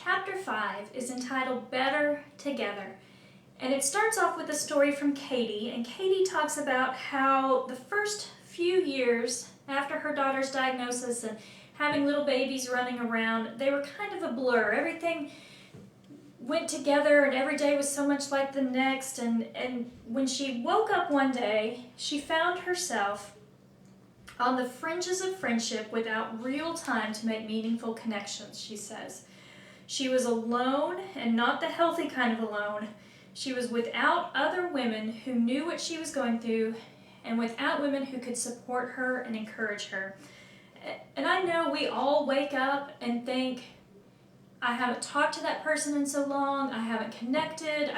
Chapter 5 is entitled Better Together. And it starts off with a story from Katie, and Katie talks about how the first few years after her daughter's diagnosis and having little babies running around, they were kind of a blur. Everything went together and every day was so much like the next, and when she woke up one day, she found herself on the fringes of friendship without real time to make meaningful connections, she says. She was alone, and not the healthy kind of alone. She was without other women who knew what she was going through, and without women who could support her and encourage her. And I know we all wake up and think, I haven't talked to that person in so long, I haven't connected,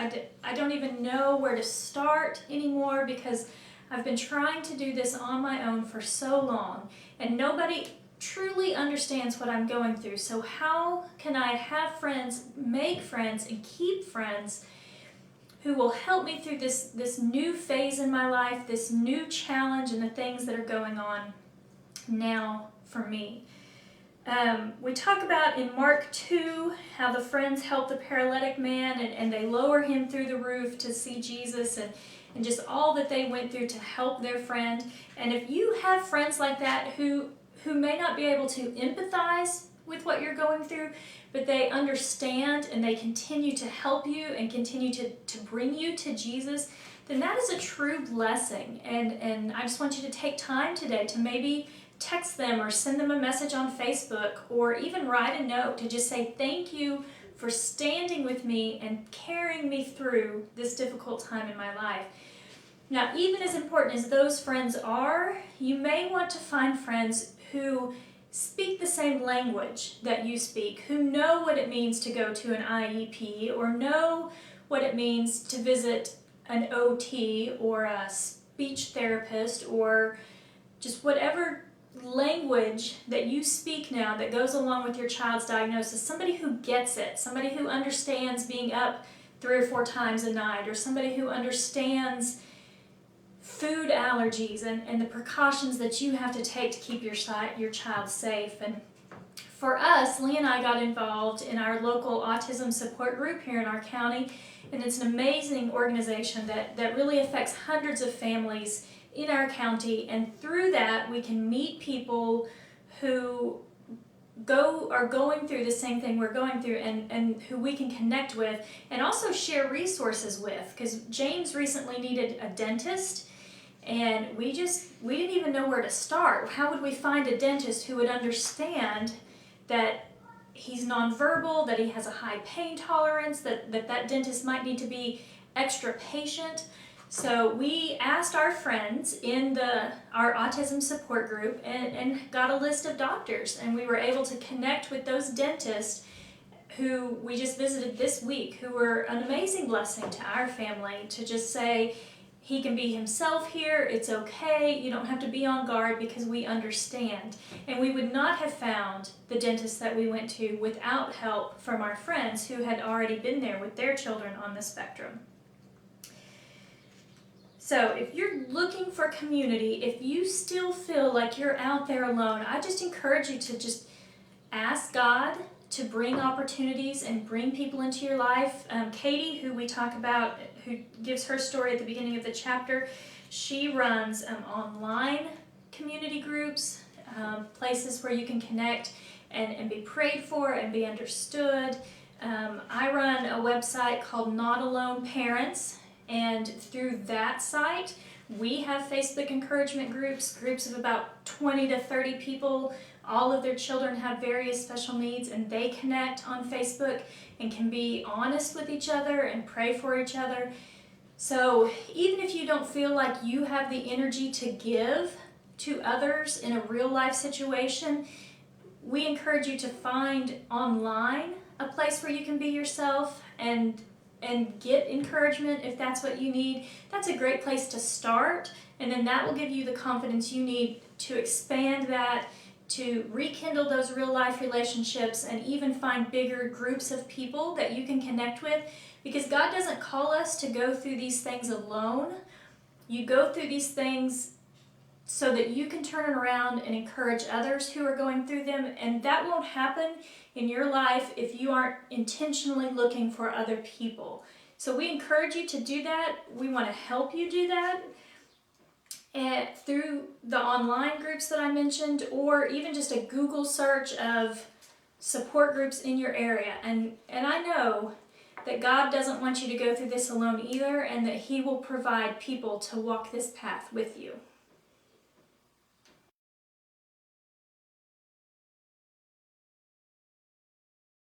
I don't even know where to start anymore because I've been trying to do this on my own for so long, and nobody truly understands what I'm going through. So how can I have friends, make friends, and keep friends who will help me through this new phase in my life, this new challenge, and the things that are going on now for me? We talk about in Mark 2 how the friends help the paralytic man and they lower him through the roof to see Jesus, and just all that they went through to help their friend. And if you have friends like that who may not be able to empathize with what you're going through, but they understand and they continue to help you and continue to bring you to Jesus, then that is a true blessing. And I just want you to take time today to maybe text them or send them a message on Facebook, or even write a note to just say thank you for standing with me and carrying me through this difficult time in my life. Now, even as important as those friends are, you may want to find friends who speak the same language that you speak, who know what it means to go to an IEP, or know what it means to visit an OT or a speech therapist, or just whatever language that you speak now that goes along with your child's diagnosis. Somebody who gets it, somebody who understands being up 3 or 4 times a night, or somebody who understands food allergies and the precautions that you have to take to keep your child safe. And for us, Lee and I got involved in our local autism support group here in our county, and it's an amazing organization that really affects hundreds of families in our county. And through that, we can meet people who are going through the same thing we're going through, and who we can connect with and also share resources with, because James recently needed a dentist, and we didn't even know where to start. How would we find a dentist who would understand that he's nonverbal, that he has a high pain tolerance, that dentist might need to be extra patient? So we asked our friends in our autism support group and got a list of doctors, and we were able to connect with those dentists who we just visited this week, who were an amazing blessing to our family, to just say, he can be himself here, it's okay, you don't have to be on guard because we understand. And we would not have found the dentist that we went to without help from our friends who had already been there with their children on the spectrum. So if you're looking for community, if you still feel like you're out there alone, I just encourage you to just ask God to bring opportunities and bring people into your life. Katie, who we talk about, who gives her story at the beginning of the chapter, she runs online community groups, places where you can connect and be prayed for and be understood. I run a website called Not Alone Parents, and through that site, we have Facebook encouragement groups of about 20 to 30 people. All of their children have various special needs, and they connect on Facebook and can be honest with each other and pray for each other. So even if you don't feel like you have the energy to give to others in a real life situation, we encourage you to find online a place where you can be yourself and get encouragement if that's what you need. That's a great place to start, and then that will give you the confidence you need to expand that, to rekindle those real life relationships, and even find bigger groups of people that you can connect with, because God doesn't call us to go through these things alone. You go through these things so that you can turn it around and encourage others who are going through them. And that won't happen in your life if you aren't intentionally looking for other people. So we encourage you to do that. We want to help you do that. And through the online groups that I mentioned, or even just a Google search of support groups in your area. And I know that God doesn't want you to go through this alone either, and that He will provide people to walk this path with you.